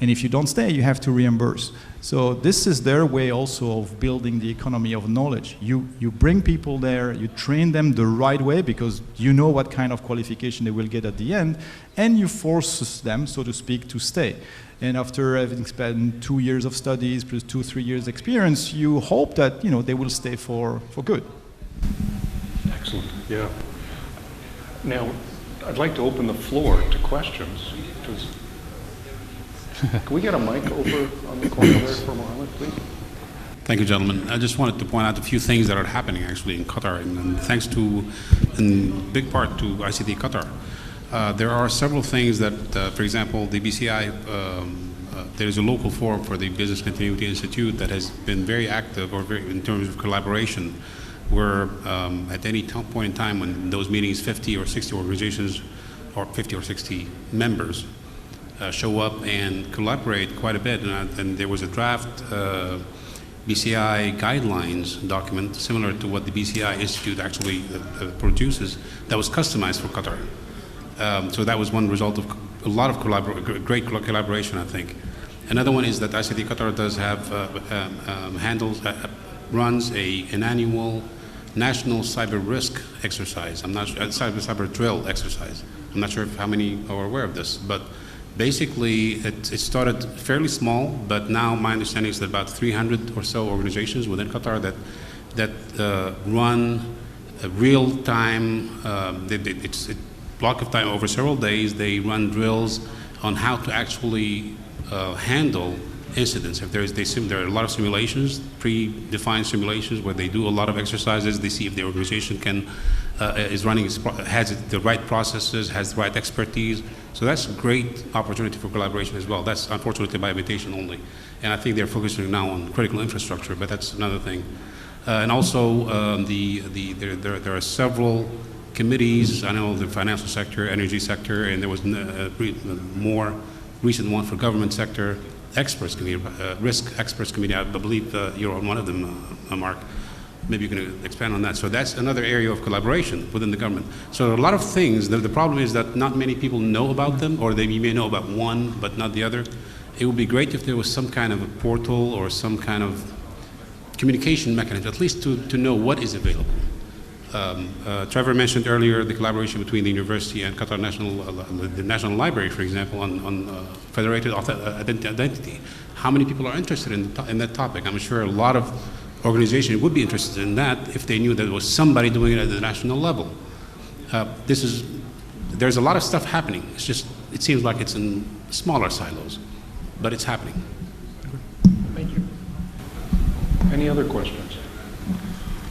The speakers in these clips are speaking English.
And if you don't stay, you have to reimburse. So this is their way also of building the economy of knowledge. You bring people there, you train them the right way because you know what kind of qualification they will get at the end, and you force them, so to speak, to stay. And after having spent 2 years of studies plus 2-3 years experience, you hope that they will stay for good. Excellent. Yeah. Now, I'd like to open the floor to questions. Can we get a mic over on the corner there for Mohammed, please? Thank you, gentlemen. I just wanted to point out a few things that are happening actually in Qatar, and thanks to, in big part, to ICT Qatar. There are several things that, for example, the BCI, there is a local forum for the Business Continuity Institute that has been very active in terms of collaboration, where at any point in time when those meetings, 50 or 60 organizations, or 50 or 60 members show up and collaborate quite a bit. And there was a draft BCI guidelines document similar to what the BCI Institute actually produces that was customized for Qatar. So that was one result of a lot of great collaboration, I think. Another one is that ICT Qatar does have runs an annual national cyber risk exercise. I'm not sure, cyber drill exercise. I'm not sure how many are aware of this, but basically it started fairly small, but now my understanding is that about 300 or so organizations within Qatar that run a real-time, it's a block of time over several days. They run drills on how to actually handle incidents. If there are a lot of simulations, predefined simulations, where they do a lot of exercises. They see if the organization has the right processes, has the right expertise. So that's a great opportunity for collaboration as well. That's unfortunately by invitation only. And I think they're focusing now on critical infrastructure, but that's another thing. And also there are several committees. I know the financial sector, energy sector, and there was a more recent one for government sector experts committee, risk experts committee. I believe you're on one of them, Mark. Maybe you can expand on that. So that's another area of collaboration within the government. So a lot of things, the problem is that not many people know about them, or you may know about one, but not the other. It would be great if there was some kind of a portal or some kind of communication mechanism, at least to know what is available. Trevor mentioned earlier the collaboration between the university and Qatar the National Library, for example, on federated identity. How many people are interested in that topic? I'm sure a lot of organizations would be interested in that if they knew that there was somebody doing it at the national level. There's a lot of stuff happening. It's just, it seems like it's in smaller silos, but it's happening. Thank you. Any other questions?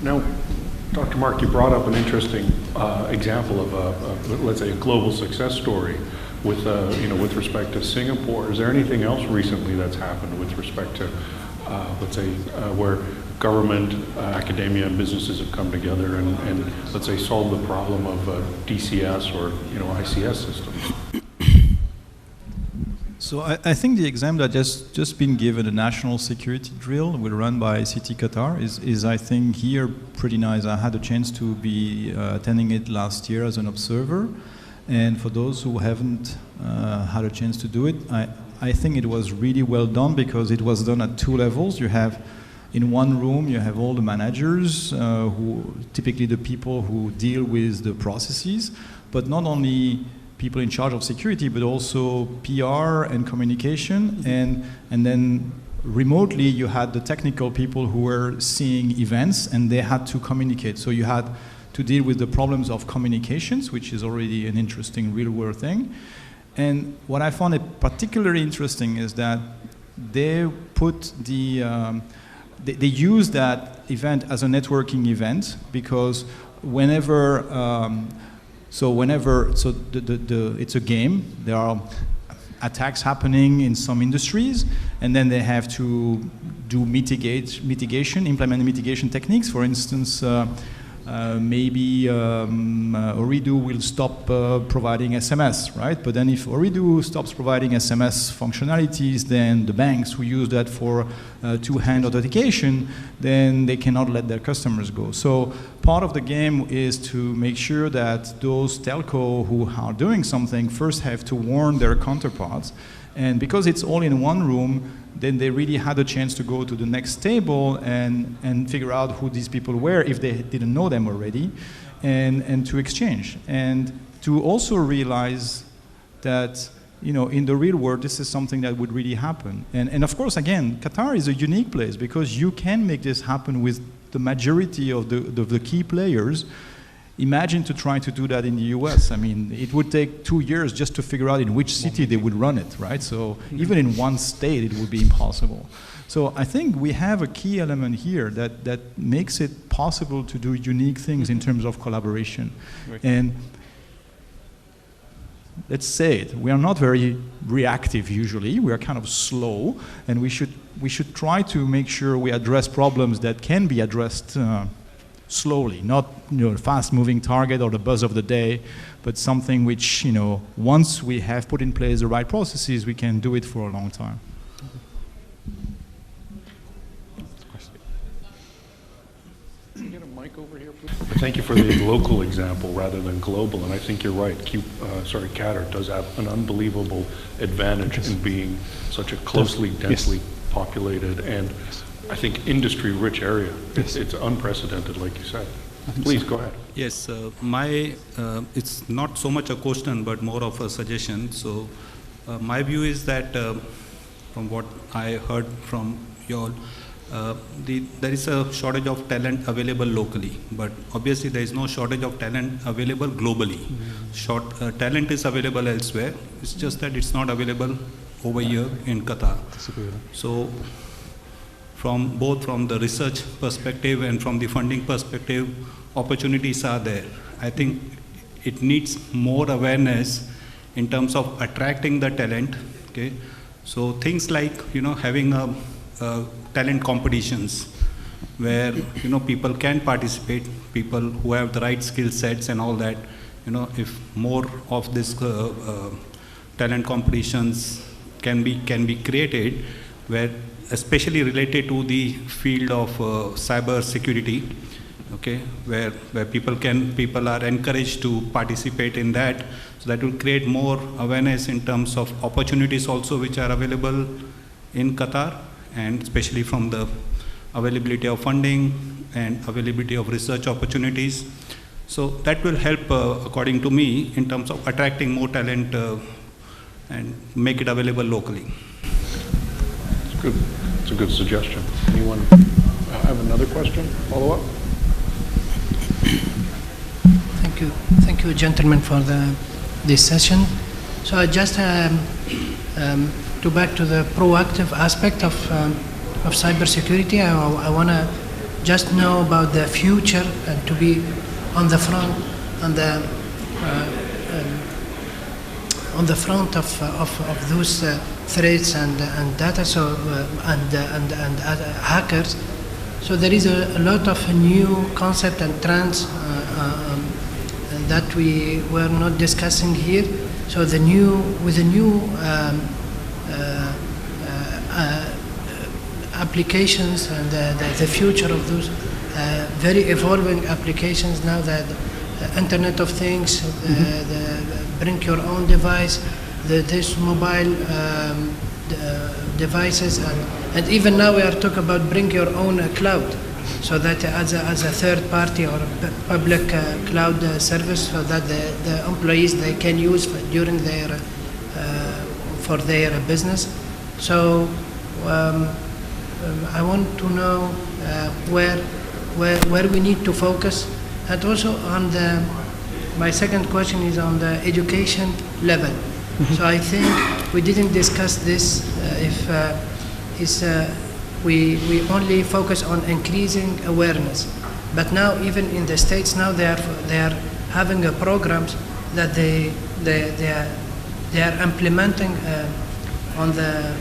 Now, Dr. Mark, you brought up an interesting example of let's say, a global success story with respect to Singapore. Is there anything else recently that's happened with respect to, let's say, where government, academia, and businesses have come together and let's say, solve the problem of DCS or ICS systems? So I think the exam that just been given, a national security drill, will run by ICT Qatar, is I think here pretty nice. I had a chance to be attending it last year as an observer, and for those who haven't had a chance to do it, I think it was really well done because it was done at 2 levels. You have in one room, you have all the managers, who typically the people who deal with the processes, but not only people in charge of security, but also PR and communication, and then remotely you had the technical people who were seeing events and they had to communicate. So you had to deal with the problems of communications, which is already an interesting real-world thing. And what I found particularly interesting is that they put they use that event as a networking event, because whenever it's a game. There are attacks happening in some industries, and then they have to do implement mitigation techniques. For instance, maybe Ooredoo will stop providing SMS, right? But then if Ooredoo stops providing SMS functionalities, then the banks who use that for two-hand authentication, then they cannot let their customers go. So part of the game is to make sure that those telco who are doing something first have to warn their counterparts, And because it's all in one room, then they really had a chance to go to the next table and figure out who these people were if they didn't know them already, and to exchange. And to also realize that, in the real world, this is something that would really happen. And of course, again, Qatar is a unique place because you can make this happen with the majority of the key players. Imagine to try to do that in the US. I mean, it would take 2 years just to figure out in which city they would run it, right? So even in one state, it would be impossible. So I think we have a key element here that makes it possible to do unique things in terms of collaboration. Right. And let's say it, we are not very reactive usually. We are kind of slow, and we should try to make sure we address problems that can be addressed slowly, not fast-moving target or the buzz of the day, but something which, once we have put in place the right processes, we can do it for a long time. Can you get a mic over here, please? Thank you for the local example rather than global, and I think you're right. Qatar does have an unbelievable advantage in being such a closely, densely populated and I think industry-rich area. It's unprecedented, like you said. Please go ahead. Yes, it's not so much a question, but more of a suggestion. So, my view is that, from what I heard from you all, there is a shortage of talent available locally, but obviously there is no shortage of talent available globally. Talent is available elsewhere. It's just that it's not available over here in Qatar. So, both from the research perspective and from the funding perspective, opportunities are there. I think it needs more awareness in terms of attracting the talent. Okay, so things like having a talent competitions where people can participate, people who have the right skill sets and all that. If more of this talent competitions can be created, where especially related to the field of cyber security, okay, where people are encouraged to participate in that, so that will create more awareness in terms of opportunities also which are available in Qatar, and especially from the availability of funding and availability of research opportunities. So that will help, according to me, in terms of attracting more talent and make it available locally. It's good. It's a good suggestion. Anyone have another question? Follow up? Thank you, gentlemen, for this session. So I just to back to the proactive aspect of cybersecurity. I want to just know about the future and to be on the front of those threats and data, so and hackers. So there is a lot of new concept and trends that we were not discussing here. So with the new applications and the future of those very evolving applications now, that Internet of Things, the bring your own device, this mobile devices, and even now we are talking about bring your own cloud, so that as a third party or public cloud service, so that the employees they can use during their for their business. So I want to know where we need to focus, and also on my second question is on the education level. Mm-hmm. So I think we didn't discuss this. We only focus on increasing awareness, but now even in the States now they are having programs that they are implementing on the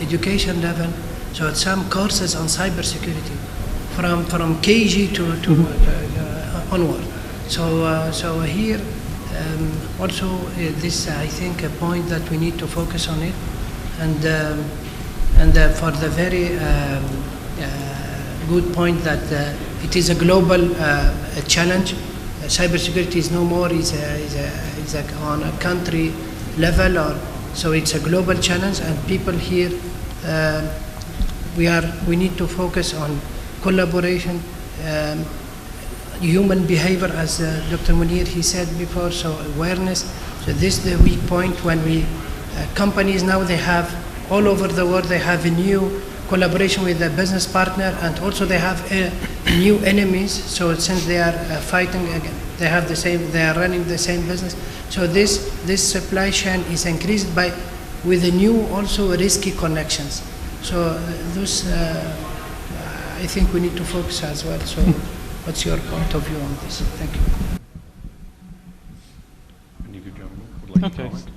education level. So it's some courses on cybersecurity from KG to onward. So here also this I think a point that we need to focus on it, and for the very good point that it is a global challenge. Cybersecurity is no more is on a country level, or so it's a global challenge, and people here, we need to focus on collaboration, human behavior, as Dr. Munir he said before, so awareness. So this is the weak point when companies now, they have all over the world, they have a new collaboration with a business partner, and also they have new enemies. So since they are fighting again, they are running the same business. So this supply chain is increased with the new also risky connections. So those, I think we need to focus as well. So what's your point of view on this? Thank you. Any of you gentlemen would like to Okay. comment?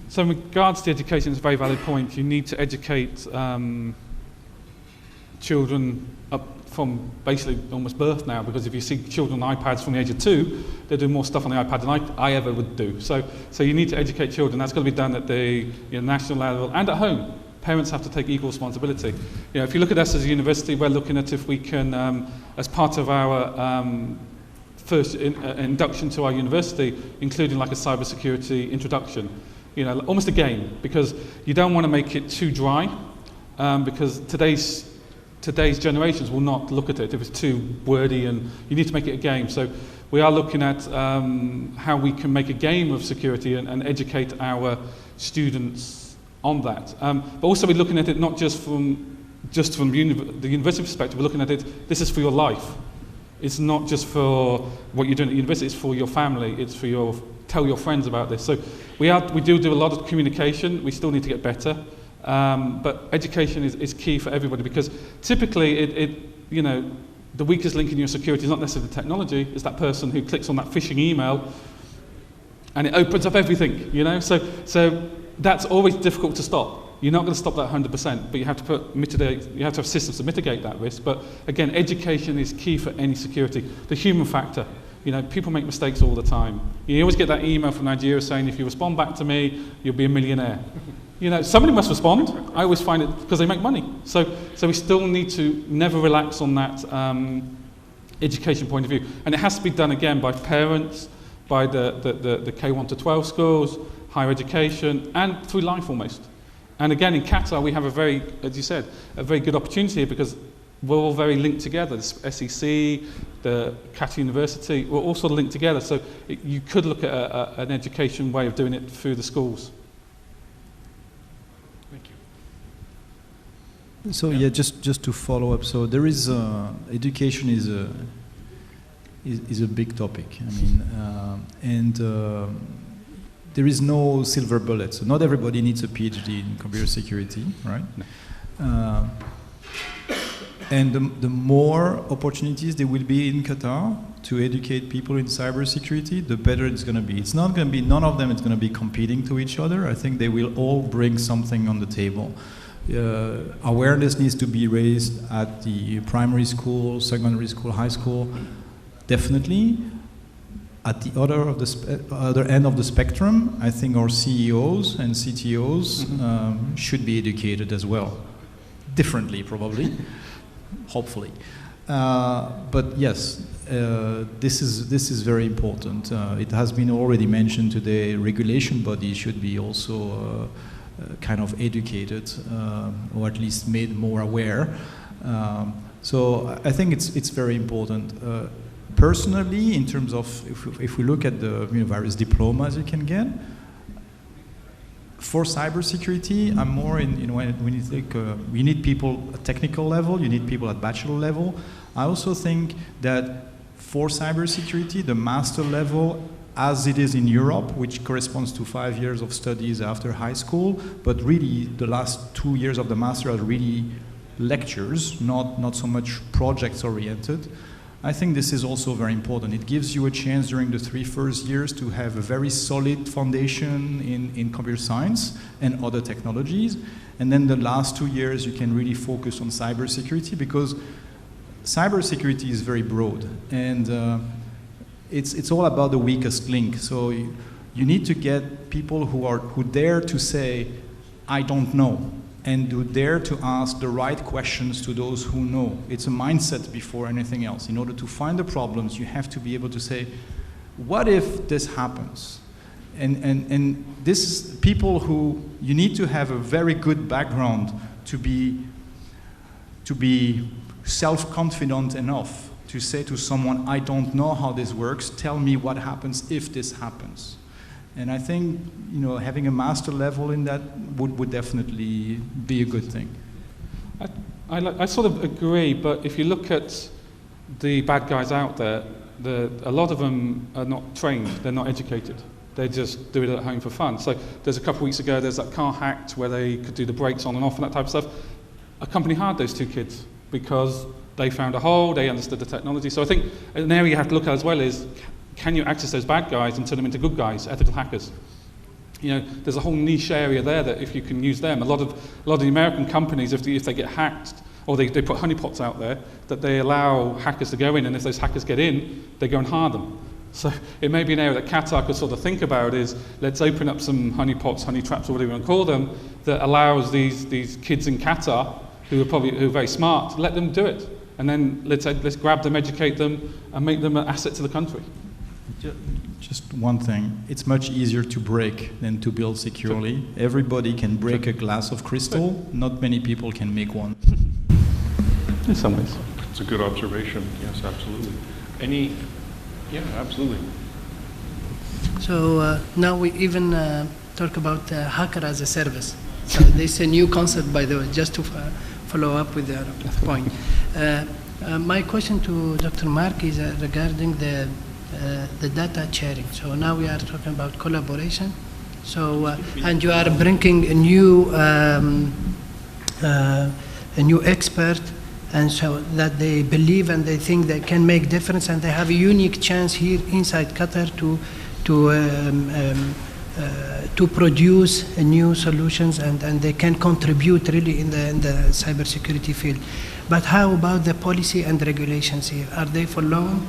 So in regards to education, it's a very valid point. You need to educate children up from basically almost birth now, because if you see children on iPads from the age of 2, they do more stuff on the iPad than I ever would do. So you need to educate children. That's got to be done at the national level and at home. Parents have to take equal responsibility. If you look at us as a university, we're looking at if we can, as part of our first induction to our university, including like a cybersecurity introduction, almost a game, because you don't want to make it too dry, because today's generations will not look at it if it's too wordy, and you need to make it a game. So we are looking at how we can make a game of security and educate our students on that. But also we're looking at it not just from the university perspective. We're looking at it, this is for your life. It's not just for what you're doing at university, it's for your family, it's for tell your friends about this. So we do a lot of communication. We still need to get better. But education is key for everybody, because typically the weakest link in your security is not necessarily the technology, it's that person who clicks on that phishing email and it opens up everything, So that's always difficult to stop. You're not going to stop that 100%, but you have to you have to have systems to mitigate that risk. But again, education is key for any security. The human factor. People make mistakes all the time. You always get that email from Nigeria saying, if you respond back to me, you'll be a millionaire. Somebody must respond. I always find it because they make money. So we still need to never relax on that education point of view. And it has to be done again by parents, by the K1 to 12 schools, higher education, and through life almost. And again, in Qatar, we have as you said, a very good opportunity here, because we're all very linked together. The SEC, the Qatar University, we're all sort of linked together. So you could look at an education way of doing it through the schools. Thank you. So yeah, just to follow up. So there is education is a big topic. There is no silver bullet. So not everybody needs a PhD in computer security, right? No. And the more opportunities there will be in Qatar to educate people in cybersecurity, the better it's going to be. It's not going to be, none of them is going to be competing to each other. I think they will all bring something on the table. Awareness needs to be raised at the primary school, secondary school, high school, definitely. At the other end of the spectrum, I think our CEOs and CTOs should be educated as well. Differently, probably. Hopefully. But yes, this is very important. It has been already mentioned today, regulation bodies should be also kind of educated, or at least made more aware. So I think it's very important. Personally, in terms of, if we look at the various diplomas you can get, for cybersecurity, I'm more in when you think you need people at technical level, you need people at bachelor level. I also think that for cybersecurity, the master level, as it is in Europe, which corresponds to 5 years of studies after high school, but really the last 2 years of the master are really lectures, not so much projects oriented. I think this is also very important. It gives you a chance during the 3 first years to have a very solid foundation in computer science and other technologies. And then the last 2 years you can really focus on cybersecurity, because cybersecurity is very broad. And it's all about the weakest link. So you need to get people who dare to say, I don't know, and who dare to ask the right questions to those who know. It's a mindset before anything else. In order to find the problems, you have to be able to say, what if this happens? And this is people who you need to have a very good background to be self-confident enough to say to someone, I don't know how this works, tell me what happens if this happens. And I think, having a master level in that would definitely be a good thing. I sort of agree, but if you look at the bad guys out there, a lot of them are not trained, they're not educated. They just do it at home for fun. So there's a couple of weeks ago, there's that car hacked where they could do the brakes on and off and that type of stuff. A company hired those 2 kids because they found a hole, they understood the technology. So I think an area you have to look at as well is, can you access those bad guys and turn them into good guys, ethical hackers? There's a whole niche area there that if you can use them, a lot of the American companies, if they get hacked, or they put honeypots out there, that they allow hackers to go in, and if those hackers get in, they go and hire them. So it may be an area that Qatar could sort of think about is, let's open up some honeypots, honey traps, or whatever you want to call them, that allows these kids in Qatar, who are very smart, let them do it. And then let's grab them, educate them, and make them an asset to the country. Just one thing, it's much easier to break than to build securely. Everybody can break a glass of crystal, not many people can make one. In some ways. It's a good observation, yes, absolutely. Yeah, absolutely. So now we even talk about hacker as a service. So this is a new concept, by the way, just to follow up with the point. My question to Dr. Mark is regarding the data sharing. So now we are talking about collaboration. So and you are bringing a new expert, and so that they believe and they think they can make difference, and they have a unique chance here inside Qatar to produce new solutions, and they can contribute really in the cybersecurity field. But how about the policy and regulations here? Are they following?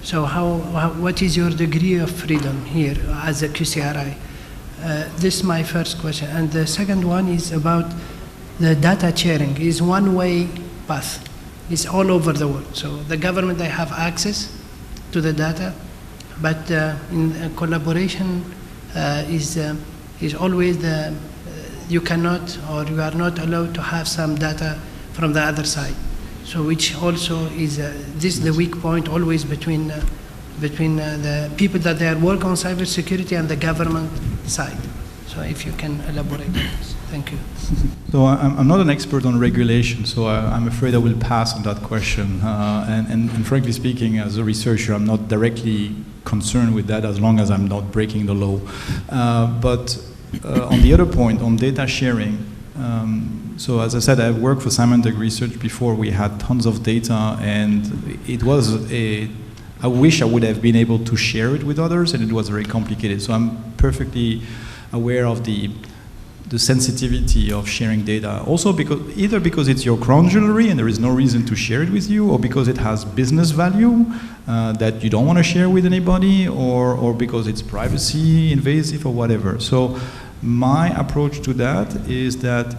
So what is your degree of freedom here as a QCRI? This is my first question. And the second one is about the data sharing. Is one-way path. It's all over the world. So the government, they have access to the data, but in collaboration is always you cannot, or you are not allowed to have some data from the other side. So which also is this is the weak point always between the people that they are working on cybersecurity and the government side. So if you can elaborate on this. Thank you. So I'm not an expert on regulation, so I'm afraid I will pass on that question. And frankly speaking, as a researcher, I'm not directly concerned with that as long as I'm not breaking the law. But on the other point, on data sharing, so as I said, I've worked for Symantec Research before. We had tons of data, and it was I wish I would have been able to share it with others, and it was very complicated. So I'm perfectly aware of the sensitivity of sharing data. Also because it's your crown jewelry and there is no reason to share it with you, or because it has business value that you don't want to share with anybody, or because it's privacy invasive or whatever. So my approach to that is that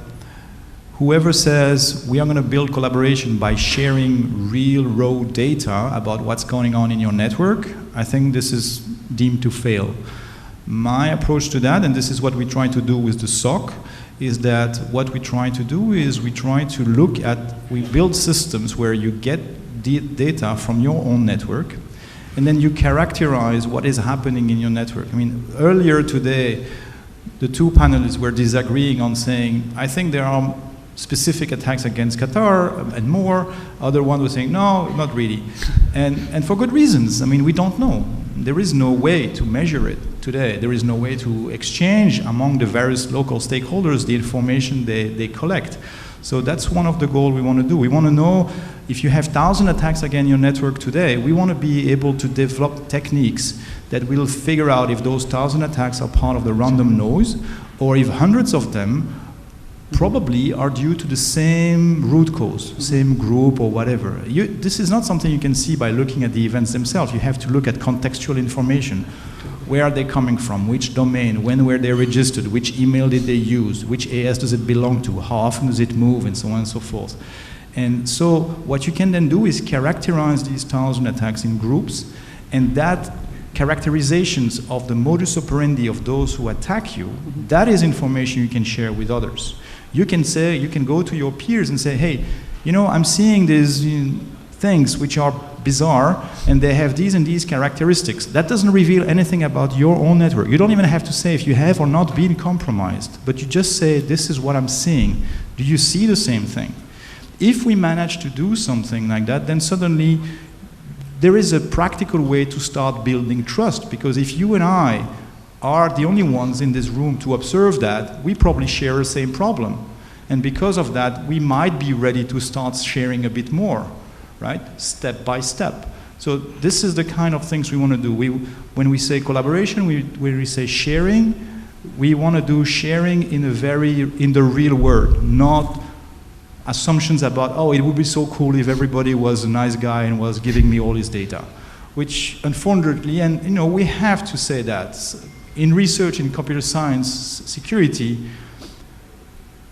whoever says we are going to build collaboration by sharing real raw data about what's going on in your network, I think this is deemed to fail. My approach to that, and this is what we try to do with the SOC, is that what we try to do is we try to we build systems where you get data from your own network, and then you characterize what is happening in your network. I mean, earlier today, the two panelists were disagreeing on saying, I think there are specific attacks against Qatar and more. Other one was saying, no, not really. And for good reasons. I mean, we don't know. There is no way to measure it today. There is no way to exchange among the various local stakeholders the information they collect. So that's one of the goals we want to do. We want to know if you have 1,000 attacks against your network today, we want to be able to develop techniques that will figure out if those 1,000 attacks are part of the random noise, or if hundreds of them probably are due to the same root cause, same group or whatever. This is not something you can see by looking at the events themselves. You have to look at contextual information. Where are they coming from? Which domain? When were they registered? Which email did they use? Which AS does it belong to? How often does it move? And so on and so forth. And so what you can then do is characterize these 1,000 attacks in groups, and that characterizations of the modus operandi of those who attack you, that is information you can share with others. You can say, you can go to your peers and say, hey, you know, I'm seeing these things which are bizarre and they have these and these characteristics. That doesn't reveal anything about your own network. You don't even have to say if you have or not been compromised, but you just say, this is what I'm seeing. Do you see the same thing? If we manage to do something like that, then suddenly there is a practical way to start building trust, because if you and I are the only ones in this room to observe that, we probably share the same problem. And because of that, we might be ready to start sharing a bit more, right? Step by step. So this is the kind of things we want to do. When we say collaboration, when we say sharing, we want to do sharing in the real world, not assumptions about, oh, it would be so cool if everybody was a nice guy and was giving me all his data, which unfortunately, and you know, we have to say that in research in computer science security,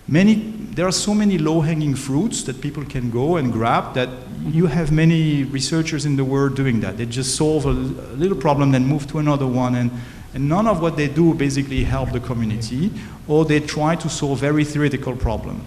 there are so many low-hanging fruits that people can go and grab that you have many researchers in the world doing that. They just solve a little problem, then move to another one, and none of what they do basically help the community, or they try to solve very theoretical problem.